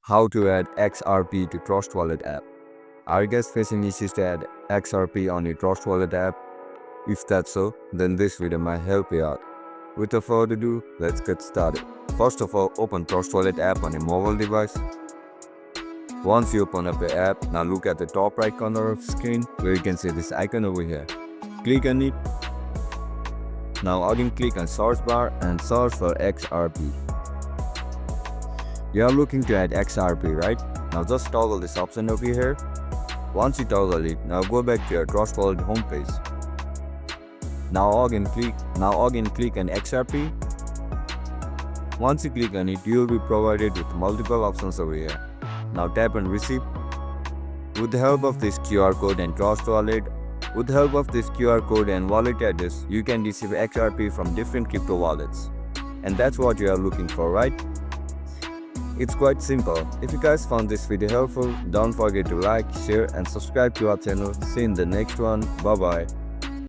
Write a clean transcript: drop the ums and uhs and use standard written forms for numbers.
How to add XRP to Trust Wallet app. Are you guys facing issues to add XRP on your Trust Wallet app? If that's so, then this video might help you out. Without further ado, let's get started. First of all, open Trust Wallet app on a mobile device. Once you open up the app, now look at the top right corner of the screen where you can see this icon over here. Click on it. Now again click on search bar and search for XRP. You are looking to add XRP, right? Now just toggle this option over here. Once you toggle it, now go back to your Trust Wallet homepage. Now again click on XRP. Once you click on it, you will be provided with multiple options over here. Now tap on receipt. With the help of this QR code and wallet address, you can receive XRP from different crypto wallets. And that's what you are looking for, right? It's quite simple. If you guys found this video helpful, don't forget to like, share and subscribe to our channel. See you in the next one. Bye bye.